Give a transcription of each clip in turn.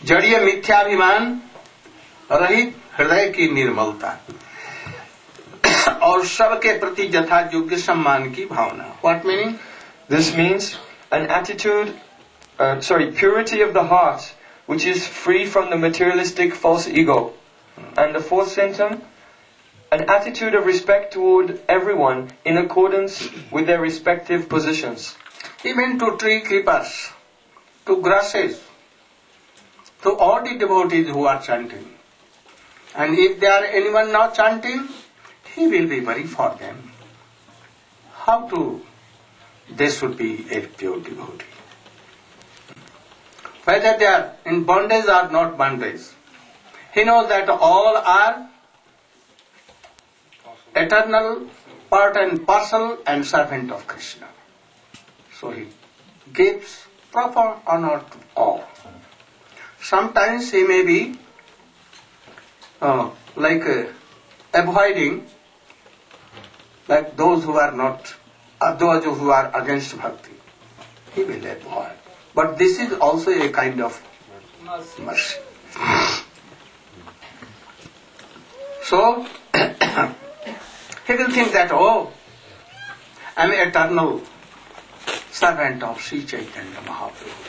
जड़ीय मिथ्याभिमान रहित हृदय की निर्मलता और सबके प्रति यथा योग्य सम्मान की भावना. What meaning? This means an attitude, purity of the heart, which is free from the materialistic false ego. And the fourth symptom, an attitude of respect toward everyone in accordance with their respective positions. Even to tree creepers, to grasses, to all the devotees who are chanting. And if there are anyone not chanting, he will be worried for them. They should be a pure devotee. Whether they are in bondage or not bondage, he knows that all are eternal, part and parcel and servant of Krishna. So he gives proper honor to all. Sometimes he may be avoiding, like those who are not, those who are against bhakti. He will avoid. But this is also a kind of mercy. So, he will think that, I am eternal servant of Sri Chaitanya Mahaprabhu.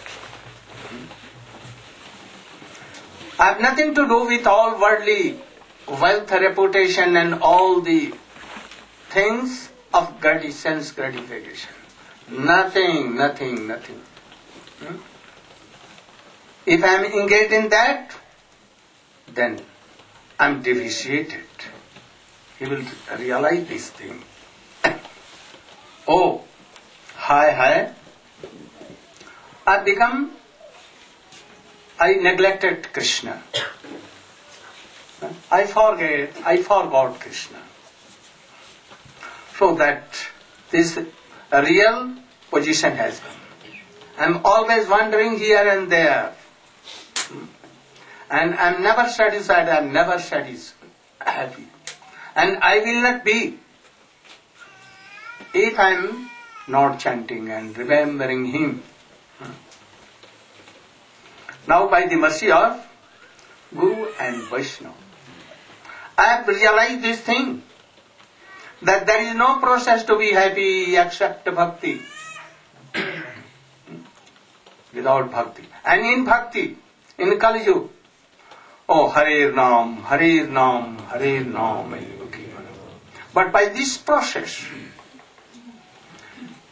I have nothing to do with all worldly wealth, reputation and all the things of sense gratification. Nothing. If I am engaged in that, then I am deviated. He will realize this thing. I neglected Krishna. I forgot Krishna. So that this real position has come. I am always wandering here and there. And I am never satisfied, I am never happy. And I will not be if I am not chanting and remembering him. Now by the mercy of Guru and Vaishnava, I have realized this thing, that there is no process to be happy except bhakti. Without bhakti. And in bhakti, in Kali Yuga, Harer Naam, Harer Naam, Harer Naam. But by this process,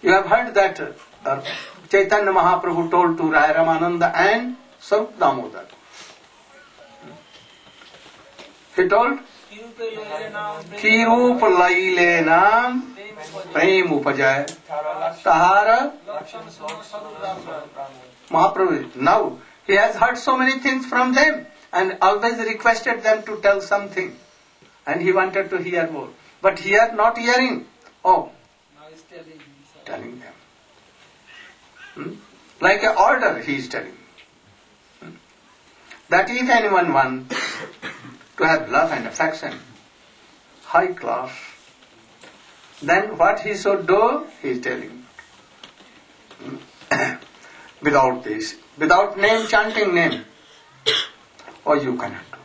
you have heard that Chaitanya Mahaprabhu told to Raya Ramananda and Sarup Damodar. He told, Ki Roop Laile Naam Prem Upajay Tahara Mahaprabhu. Now, he has heard so many things from them and always requested them to tell something. And he wanted to hear more. But here, not hearing. Now he's telling them. Like an order he is telling. That if anyone wants to have love and affection, high class, then what he should do, he is telling. Without this, without name, chanting name, you cannot do.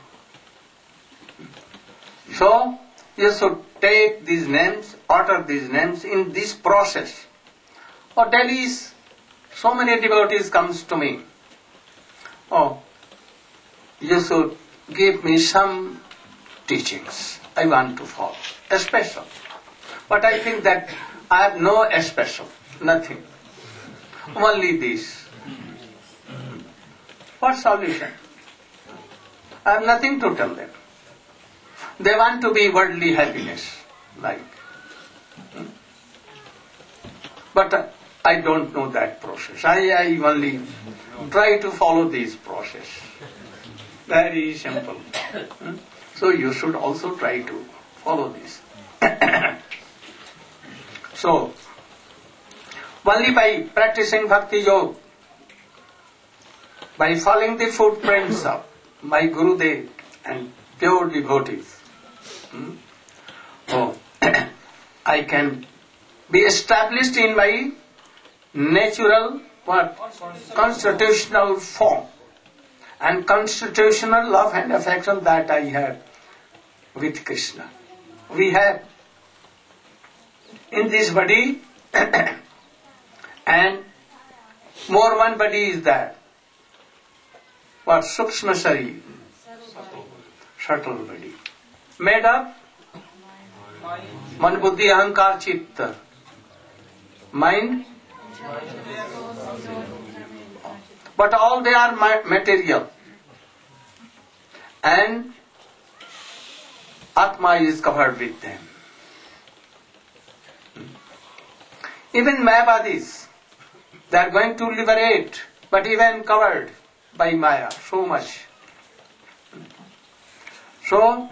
So, you should take these names, utter these names in this process. Daily, so many devotees comes to me. You should give me some teachings. I want to follow. Special. But I think that I have no special. Nothing. Only this. What solution? I have nothing to tell them. They want to be worldly happiness. But I don't know that process. I only try to follow this process. Very simple. So you should also try to follow this. So, only by practicing Bhakti Yoga, by following the footprints of my Gurudeva and pure devotees, I can be established in my natural constitutional form and constitutional love and affection that I have with Krishna. We have in this body and more one body is that. What? Sukshma Sharir. Subtle body. Made up Man Buddhi Ahankar Chitta. Mind. But all they are material. And Atma is covered with them. Even Mayavadis, they are going to liberate, but even covered by Maya, so much. So,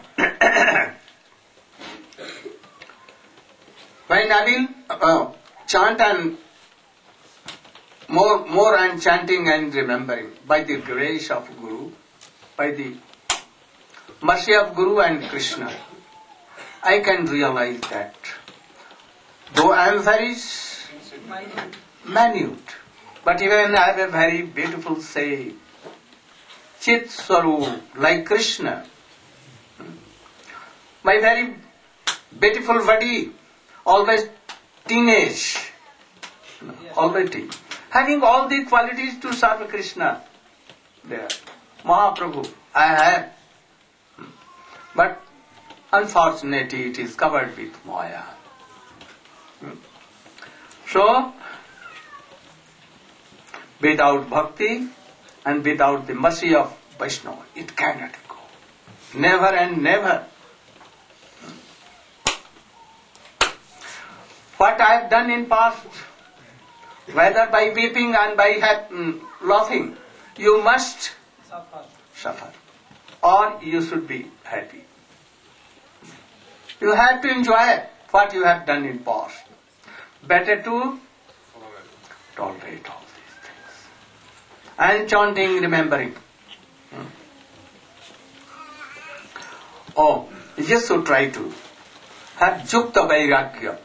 when I will chant and more and chanting and remembering, by the grace of Guru, by the mercy of Guru and Krishna, I can realize that though I am very minute, but even I have a very beautiful say, Chit Swarup, like Krishna. My very beautiful body, always teenage, always teen, having all the qualities to serve Krishna. There, Mahaprabhu, I have. But unfortunately, it is covered with Maya. So, without bhakti and without the mercy of Vaishnava, it cannot go. Never and never. What I have done in past, whether by weeping and by laughing, you must suffer. Or you should be happy. You have to enjoy what you have done in past. Better to tolerate all these things. And chanting, remembering. Oh, you should try to have Yukta Vairagya.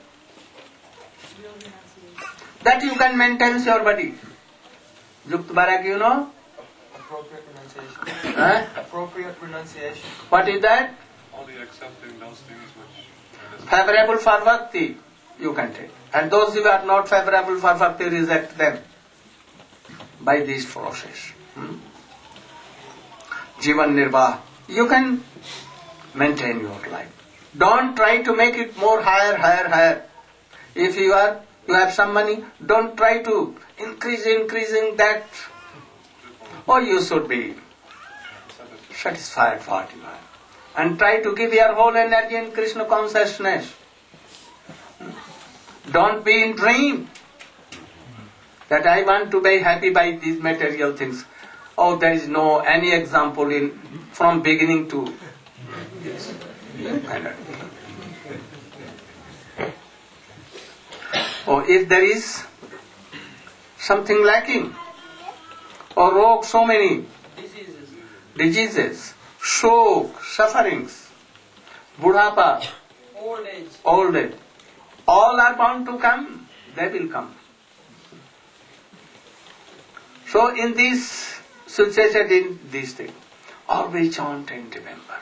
That you can maintain your body. Yukta Vairagya, you know? Appropriate renunciation. Appropriate renunciation. What is that? Only accepting those things which... Favorable for bhakti, you can take. And those who are not favorable for bhakti, reject them by this process. Jivan Nirvah. You can maintain your life. Don't try to make it more higher. If you have some money, don't try to increasing that. Or you should be satisfied what you have. And try to give your whole energy in Krishna consciousness. Don't be in dream that I want to be happy by these material things. Oh, there is no any example from beginning to this. Or if there is something lacking, or rog, so many diseases, shock, sufferings, budhapa, old age, all are bound to come. They will come. So in this situation, in these things, always chant and remember.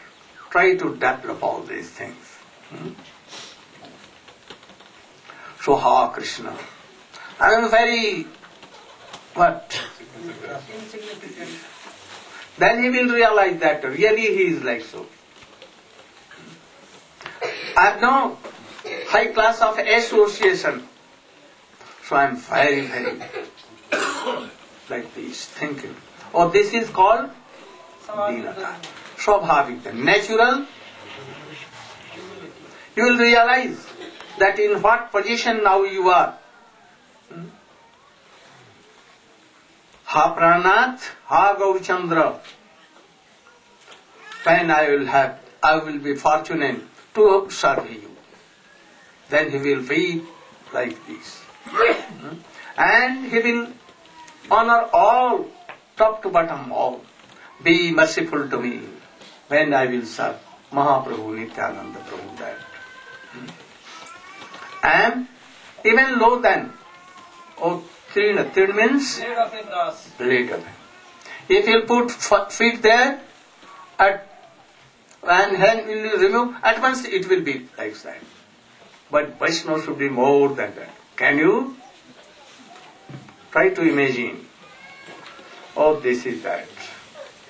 Try to develop all these things. So, Ha Krishna, I am very, insignificant. Then he will realize that really he is like so. I have no high class of association. So I am very like this, thinking. Oh, this is called Dilata. Swabhavika, natural. You will realize that in what position now you are. Ha Pranath, Ha Gaurchandra. When I will be fortunate to serve you. Then he will be like this. And he will honor all, top to bottom all. Be merciful to me when I will serve Mahaprabhu, Nityananda Prabhu that. And even low than, Trina means blade of it. If you put feet there, and hand will you remove, at once it will be like that. But Vaishnava should be more than that. Can you? Try to imagine. Oh, this is that.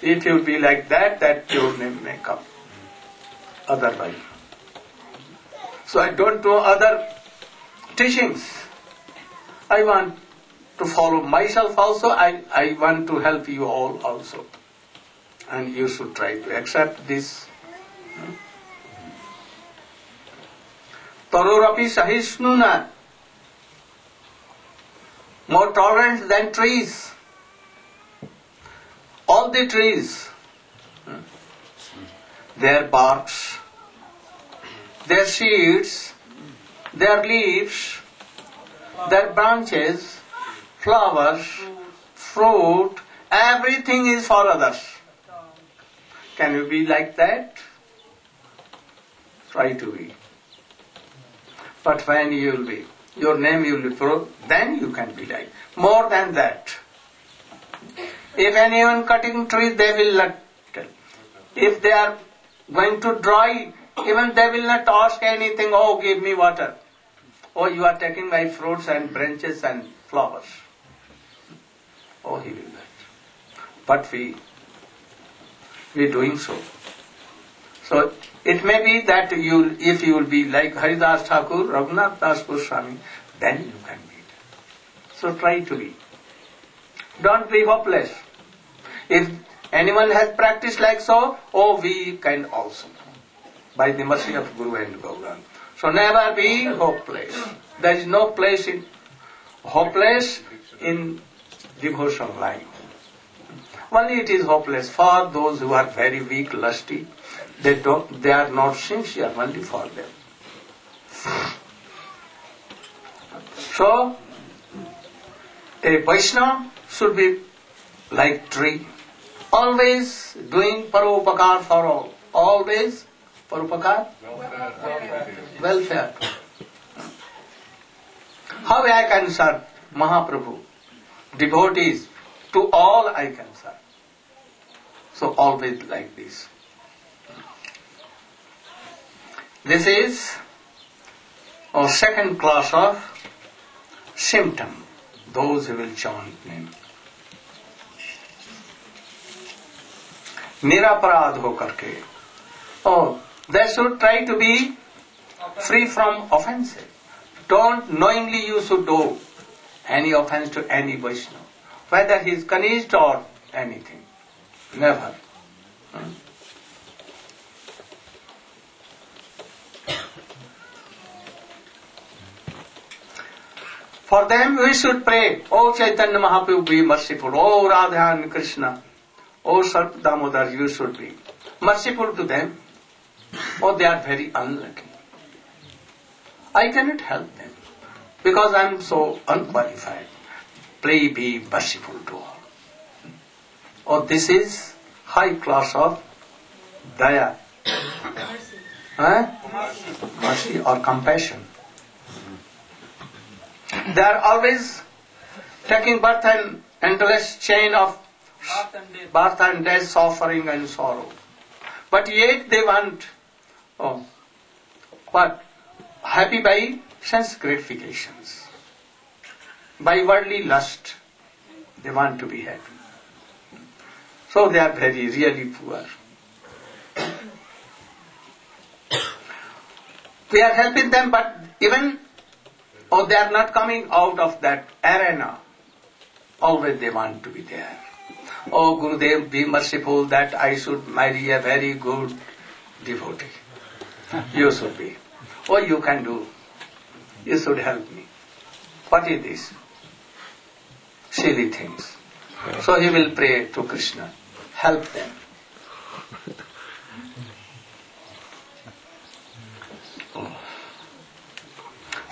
If you be like that, that your name may come. Otherwise. So I don't know other teachings. I want to follow myself also. I want to help you all also. And you should try to accept this. Tarorapi sahisnuna. More tolerant than trees. All the trees, their barks, their seeds, their leaves, their branches, flowers, fruit, everything is for others. Can you be like that? Try to be. But when you will be, your name you will throw, then you can be like. More than that. If anyone cutting trees, they will not tell. If they are going to dry, even they will not ask anything, oh, give me water. Oh, you are taking my fruits and branches and flowers. Oh, he will not. But we doing so. So, it may be that if you will be like Haridas Thakur, Raghunath Das Goswami, then you can be. So try to be. Don't be hopeless. If anyone has practiced like so, oh, we can also. By the mercy of Guru and Gauranga. So never be hopeless. There is no place in hopeless in devotion life. Only it is hopeless for those who are very weak, lusty. They are not sincere, only for them. So, a Vaishnava should be like tree, always doing paropakar for all. Always paropakar? Welfare. How I can serve Mahaprabhu? Devotees, to all I can serve. So always like this. This is our second class of symptom, those who will chant name. Niraparad ho karke. Oh, they should try to be free from offenses. Don't knowingly you should do any offense to any Vaishnava, whether he is Kanishta or anything. Never. For them we should pray, O Chaitanya Mahaprabhu, be merciful. O Radha and Krishna, O Sarp Damodar, you should be merciful to them. Oh, they are very unlucky. I cannot help them because I am so unqualified. Pray be merciful to all. Oh, this is high class of daya. Mercy or compassion. They are always taking birth and endless chain of birth and death, suffering and sorrow. But yet they want, happy by sense gratifications. By worldly lust, they want to be happy. So they are very, really poor. We are helping them, but even they are not coming out of that arena. Always they want to be there. Oh, Gurudev, be merciful that I should marry a very good devotee. You should be. Oh, you can do. You should help me. What is this? Silly things. So he will pray to Krishna. Help them.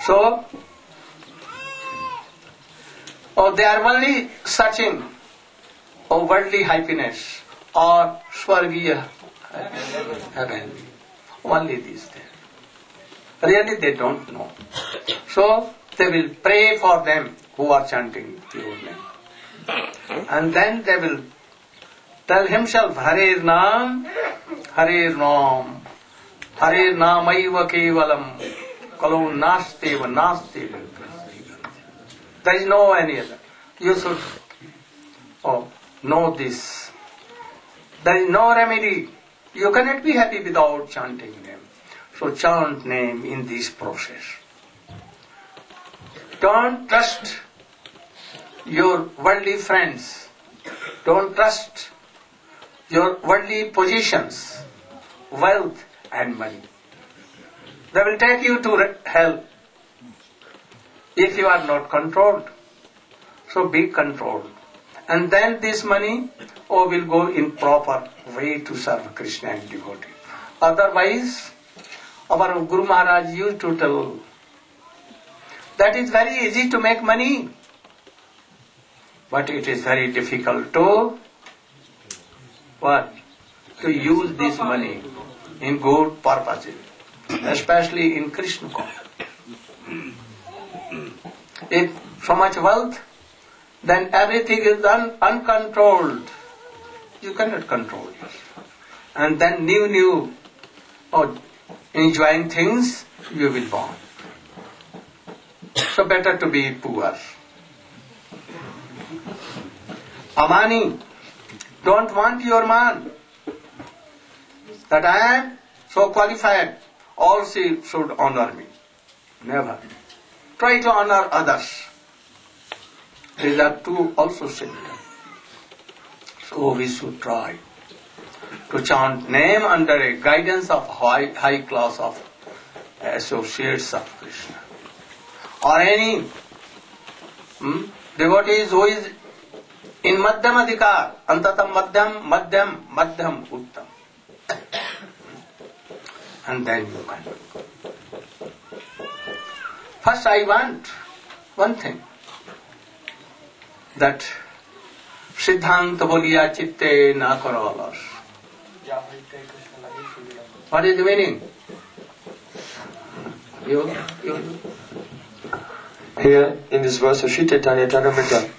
So, they are only searching worldly happiness or Swargiya heaven. Only these things. Really they don't know. So they will pray for them who are chanting your name. And then they will tell himself, Hare Nam, Hare Nam, Hare Namaiva Kevalam, Kalu Nasteva Nasteva. There is no any other. You should know this. There is no remedy. You cannot be happy without chanting name. So chant name in this process. Don't trust your worldly friends. Don't trust your worldly positions, wealth and money. They will take you to hell if you are not controlled. So be controlled. And then this money will go in proper way to serve Krishna and devotee. Otherwise, our Guru Maharaj used to tell that it's very easy to make money, but it is very difficult to to use this money in good purposes, especially in Krishna cause. If so much wealth, then everything is uncontrolled. You cannot control it. And then new enjoying things you will want. So better to be poor. Amani, don't want your man. That I am so qualified, all should honor me. Never. Try to honor others. These are two also similar. So we should try to chant name under a guidance of high class of associates of Krishna. Or any devotees who is in Madhyam Adhikar, Antatam Madhyam Uttam. And then you can. First I want one thing. That Siddhanta Boliya Chitte Na Karo Alas. What is the meaning? You. Here in this verse of Sri Chaitanya Charitamrita,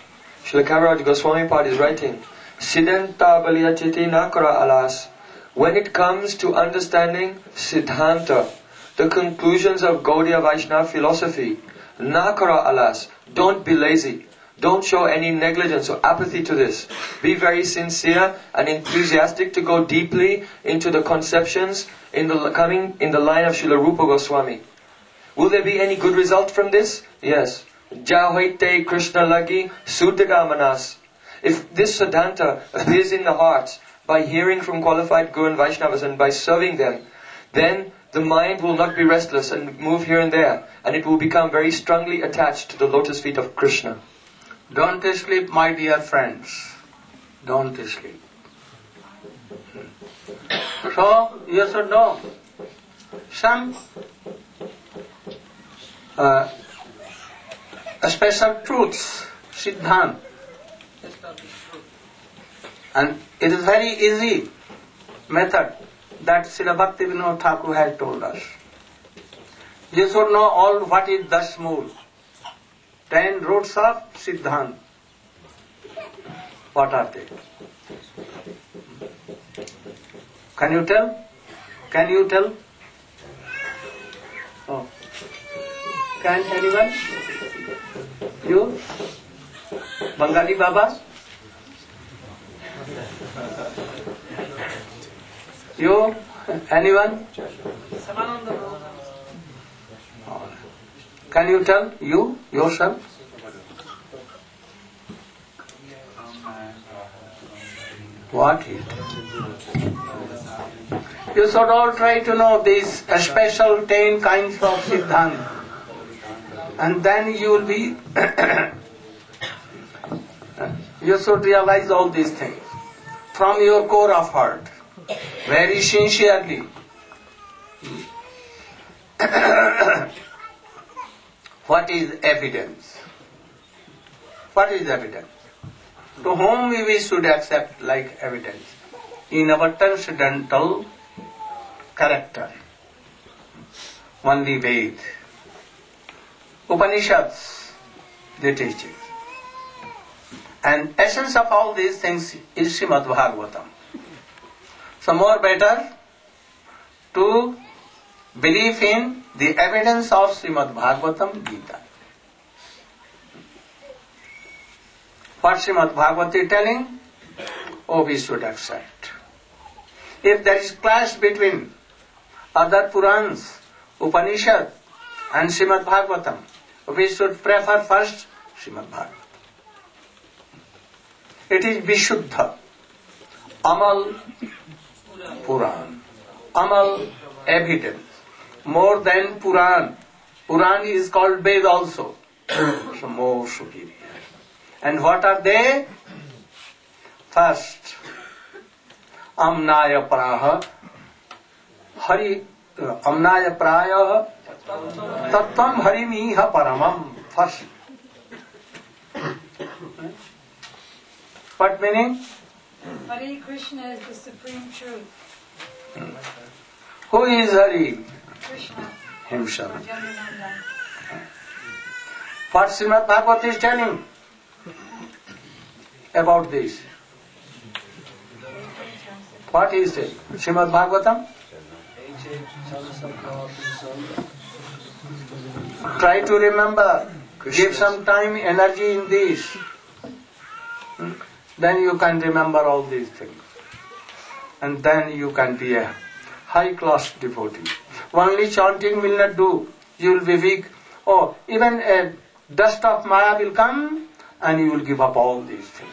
Srila Kaviraj Goswami Pad is writing, Siddhanta Boliya Chitte Na Karo Alas. When it comes to understanding Siddhanta, the conclusions of Gaudiya Vaishnava philosophy, Na Karo Alas, don't be lazy. Don't show any negligence or apathy to this. Be very sincere and enthusiastic to go deeply into the conceptions coming in the line of Srila Rupa Goswami. Will there be any good result from this? Yes. Jahoite Krishna Lagi Sudhiramanas. If this Siddhanta appears in the heart by hearing from qualified Guru and Vaishnavas and by serving them, then the mind will not be restless and move here and there, and it will become very strongly attached to the lotus feet of Krishna. Don't sleep, my dear friends. Don't sleep. So, you should know some special truths, Siddhant. And it is very easy method that Srila Bhaktivinoda Thakur has told us. You should know all what is Dasmul. 10 roots of Siddhant. What are they? Can you tell? Can you tell? Oh. Can anyone? You? Bengali Baba? You? Anyone? Can you tell? You? Yourself? What is it? You should all try to know these special 10 kinds of Siddhant. And then you will be... you should realize all these things from your core of heart, very sincerely. What is evidence? What is evidence? To whom we should accept like evidence? In our transcendental character. Only Ved. Upanishads, they teach it. And essence of all these things is Srimad Bhagavatam. So more better to believe in the evidence of Srimad Bhagavatam Gita. What Srimad Bhagavatam is telling, we should accept. If there is clash between other Purans, Upanishad and Srimad Bhagavatam, we should prefer first Srimad Bhagavatam. It is Vishuddha, Amal Puran, Amal evidence, more than Puran. Puran is called Ved also, so more superior. And what are they? First, Amnaya Praha, Amnaya Praya, Tattvam Harimiha Paramam. First. What meaning? Hare Krishna is the supreme truth. Who is Hari? Krishna. Himself. Janananda. What Srimad Bhagavatam is telling about this? What is it? Srimad Bhagavatam? Try to remember. Give some time, energy in this. Then you can remember all these things. And then you can be a high-class devotee. Only chanting will not do. You will be weak. Oh, even a dust of Maya will come and you will give up all these things.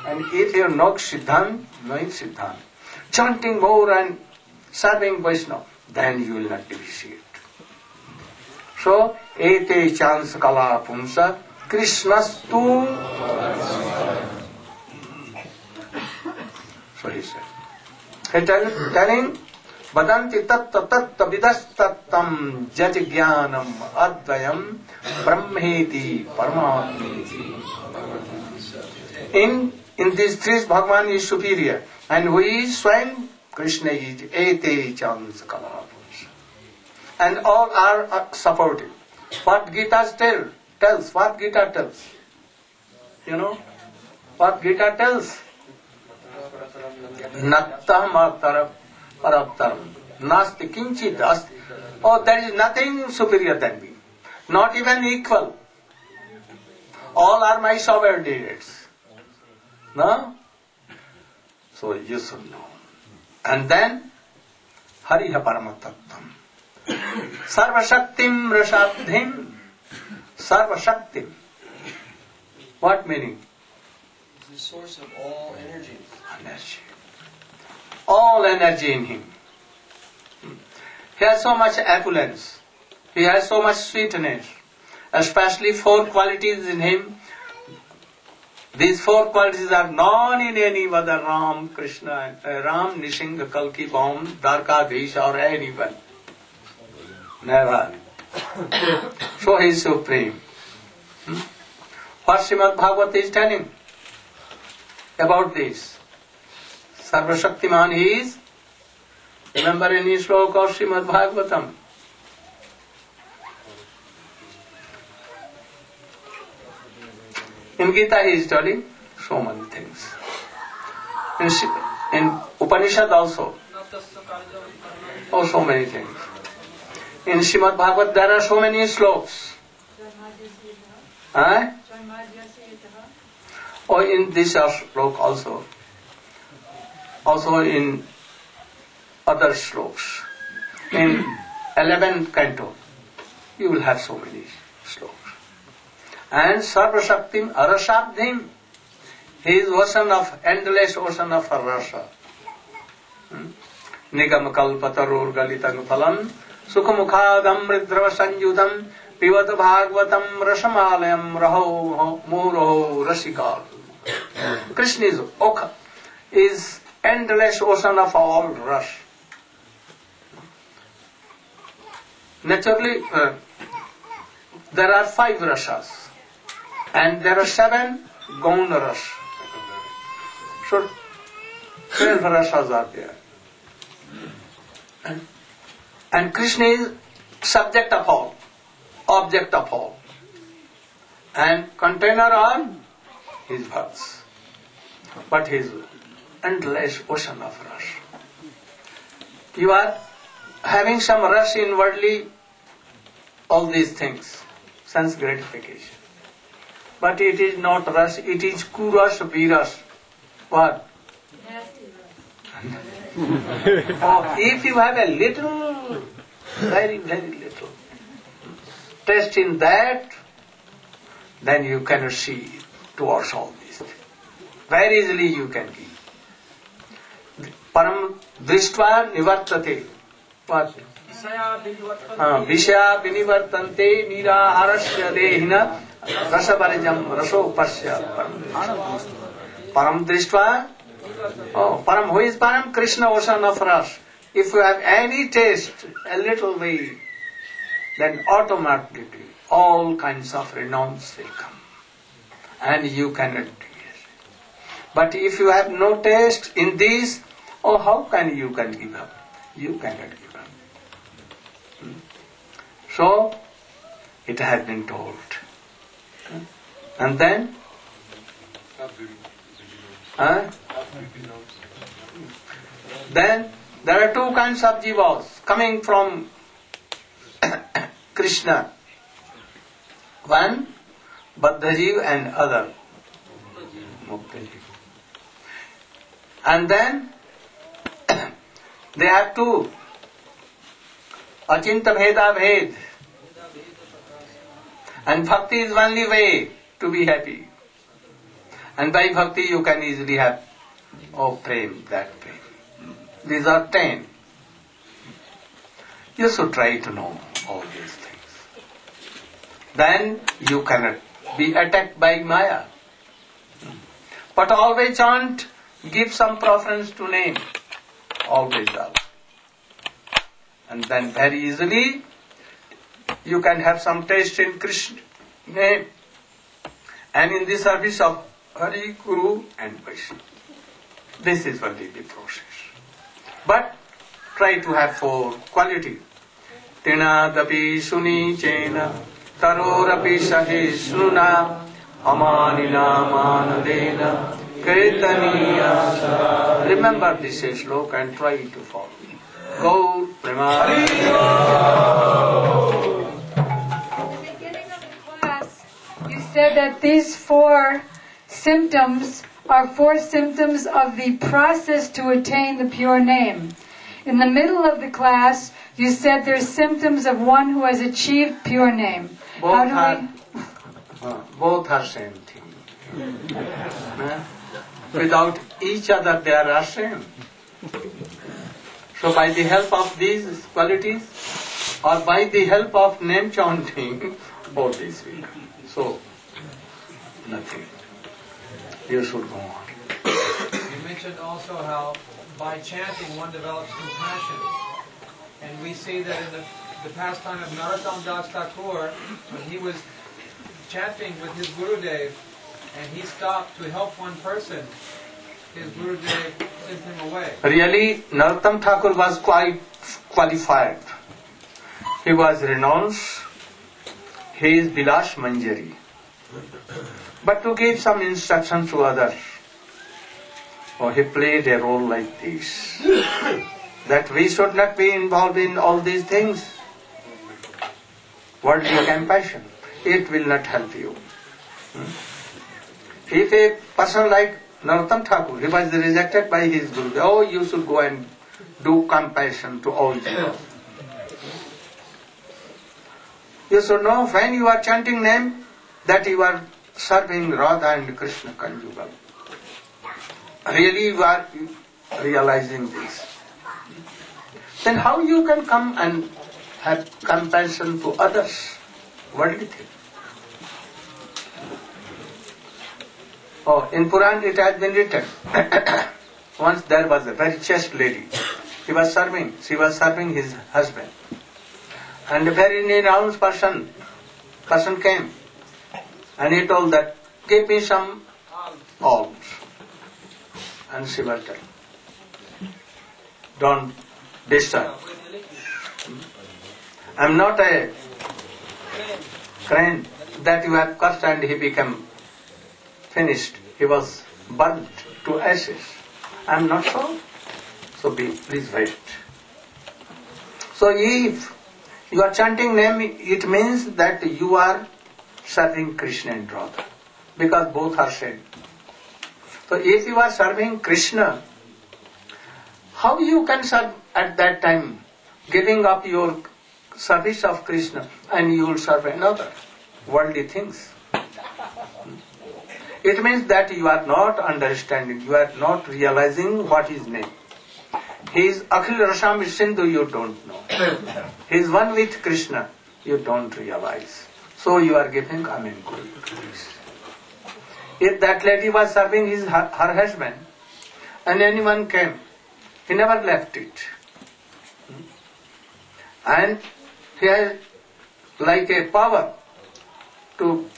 And if you are not Siddhant, chanting more and serving Vaishnava, then you will not appreciate. So, ete chans kala pumsa Krishnastu. So he said. He telling, Vadanti tatta tatta vidastattam jajigyanam advayam brahmeti paramatmeti. In these three, Bhagavan is superior. And who is Swayam? Krishna is ete chans kala. And all are supportive. What Gita tells? What Gita tells? You know? What Gita tells? Nattam paraptaram. Nasti kinchit asti. Oh, there is nothing superior than me. Not even equal. All are my subordinates. No? So you should know. And then, Hariha Paramatattam. Sarvashaktim Rashabdhim. Sarvashaktim. What meaning? The source of all energy. Energy. All energy in him. He has so much opulence. He has so much sweetness. Especially 4 qualities in him. These 4 qualities are known in any other Ram, Krishna, Ram, Nishinga, Kalki, Baum, Dwarkadhish or anyone. Never. So he is supreme. What Srimad Bhagavatam is telling about this? Sarvashaktiman he is. Remember any sloka of Srimad Bhagavatam? In Gita he is telling so many things. In Upanishad also. Oh, so many things. In Srimad Bhagavatam there are so many slokas. Or in this slok also. Also in other slokas. In 11th canto, you will have so many slokas. And Sarva Shaktim Arashabdhim. He is ocean of, endless ocean of rasa. Nigam kalpatarur galitan phalam sukhamukhadam ridrava sanjudam pivata bhagavatam rasamalayam raho muro rasikal. Krishna is Okha, is endless ocean of all rasa. Naturally, there are 5 rasas. And there are 7 Gauna Ras. So 12 rasas are there. And Krishna is subject of all, object of all. And container are his bhakts. But his endless ocean of rush. You are having some rush inwardly, all these things, sense gratification. But it is not rush, it is kurush, virush. What? Oh, if you have a little, very, very little taste in that, then you cannot see towards all these things. Very easily you can give. Param drishtva nivartate. What? Vishya vinivartante niraharasya dehina rasavarajam rasopasya. Param drishtva. Oh, Param, who is Param? Krishna, ocean of rasa. If you have any taste, a little way, then automatically all kinds of renounce will come. And you cannot do it. But if you have no taste in these, oh, how can you give up? You cannot give up. So, it has been told. And then? Then there are two kinds of jivas coming from Krishna. One, Baddha Jiva, and other, Mukta Jiva. And then they have two, Achinta Bheda Bhed. And bhakti is only way to be happy. And by bhakti you can easily have, oh, prem, that prem. These are 10. You should try to know all these things. Then you cannot be attacked by Maya. But always chant, give some preference to name. Always up. And then very easily you can have some taste in Krishna name and in the service of Hari, Guru and Vaishnava. This is only the process. But try to have 4 quality. Tina dapi suni chena tarorapi sahisnuna amanina manadena kirtaniya. Remember this sloka and try to follow. Go, Prema. At the beginning of the class, you said that these 4 symptoms are 4 symptoms of the process to attain the pure name. In the middle of the class, you said there's symptoms of one who has achieved pure name. Both are same thing. Without each other they are same. So by the help of these qualities, or by the help of name chanting, both these will come. So, nothing. You should go on. You mentioned also how by chanting one develops compassion. And we see that in the pastime of Narottam Das Thakur, when he was chanting with his Gurudev, and he stopped to help one person, his Gurudev sent him away. Really, Narottam Thakur was quite qualified. He was renounced. He is Bilash Manjari. But to give some instruction to others, he played a role like this. That we should not be involved in all these things. Worldly compassion, it will not help you. If a person like Narottam Thakur, he was rejected by his Guru, you should go and do compassion to all people. You should know when you are chanting name that you are serving Radha and Krishna conjugal. Really you are realizing this. Then how you can come and have compassion to others? Worldly thing. In Puran it has been written. Once there was a very chaste lady. She was serving his husband. And a very renounced person came. And he told that, give me some alms. And she was telling, don't disturb. I am not a crane that you have cursed and he became finished. he was burnt to ashes. I am not so. So please wait. So if you are chanting name, it means that you are serving Krishna and Radha, because both are same. So if you are serving Krishna, how you can serve at that time, giving up your service of Krishna and you will serve another, worldly things? It means that you are not understanding, you are not realizing what is name. He is Akhil Rasam Sindhu, you don't know. He is one with Krishna, you don't realize. So you are giving Amen Guru. If that lady was serving her husband and anyone came, he never left it. And he has like a power to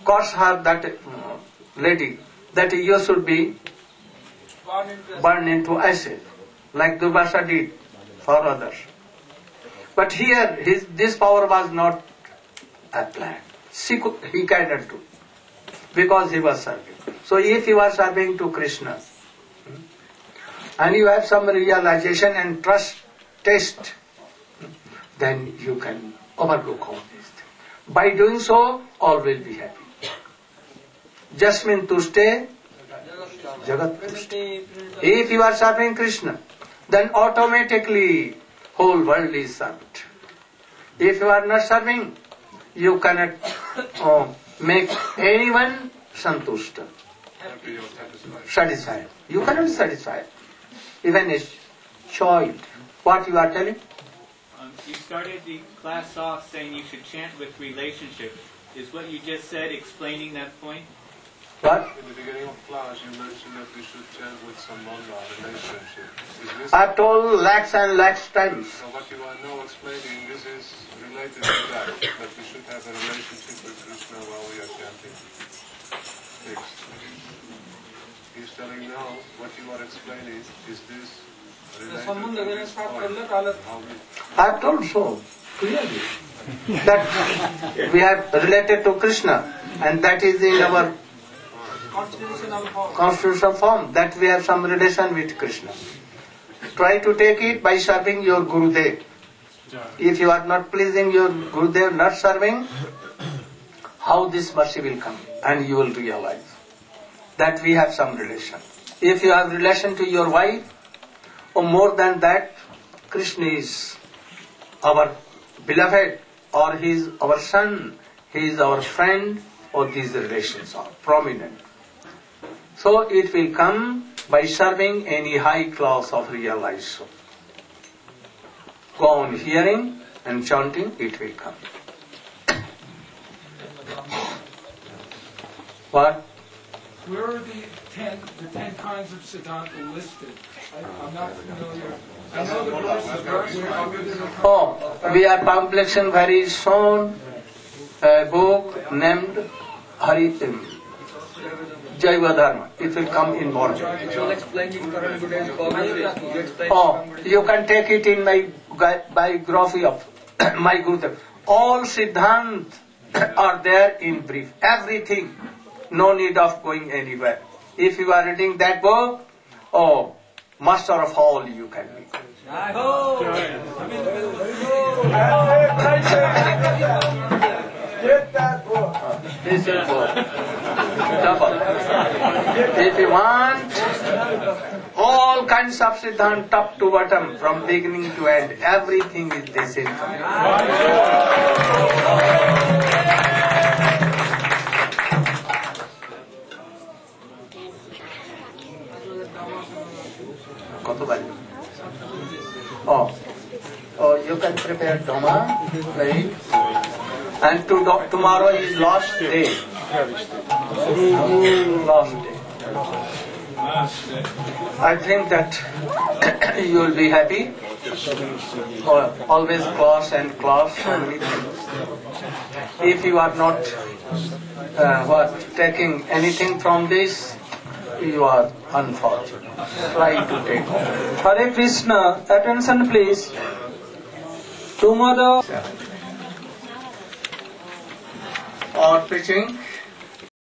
curse her, that lady, that you should be burned into ashes, like Durvasa did for others. But here this power was not applied. He cannot do, because he was serving. So if you are serving to Krishna, and you have some realization and taste, then you can overlook all these things. By doing so, all will be happy. Jasmin tushte, jagat tushte. If you are serving Krishna, then automatically whole world is served. If you are not serving, you cannot make anyone santushta, satisfied. You cannot satisfy even a child. What you are telling? You started the class off saying you should chant with relationship. Is what you just said explaining that point? What? In the beginning of class, you mentioned that we should chant with sambandha, relationship. Is this I have told lakhs and lakhs times. so what you are now explaining, this is related to that we should have a relationship with Krishna while we are chanting. Fixed. He's telling now, what you are explaining, is this related to this point? I have told so clearly that we are related to Krishna, and that is in our constitutional form, that we have some relation with Krishna. Try to take it by serving your Gurudev. If you are not pleasing your Gurudev, not serving, how this mercy will come? And you will realize that we have some relation. If you have relation to your wife, or more than that, Krishna is our beloved, or he is our son, he is our friend, or these relations are prominent. So it will come by serving any high class of realization. Go on hearing and chanting, it will come. What? Where are the 10 kinds of Siddhanta listed? I'm not familiar. I know the verse is very Oh, we are publishing very soon a book named Jaiva Dharma. It will come in morning. Oh, you can take it in my biography of my Gurudev. All Siddhant are there in brief. Everything. No need of going anywhere. If you are reading that book, oh, master of all you can be. Get that book. This is book. Double. If you want all kinds of Siddhant, top to bottom, from beginning to end, everything is this income. Oh, you can prepare Dhamma, right? And tomorrow is last day. Last day. I think that you will be happy. Always class and class and meeting. If you are not taking anything from this, you are unfortunate. Try to take all. Hare Krishna, attention please. Tomorrow Or preaching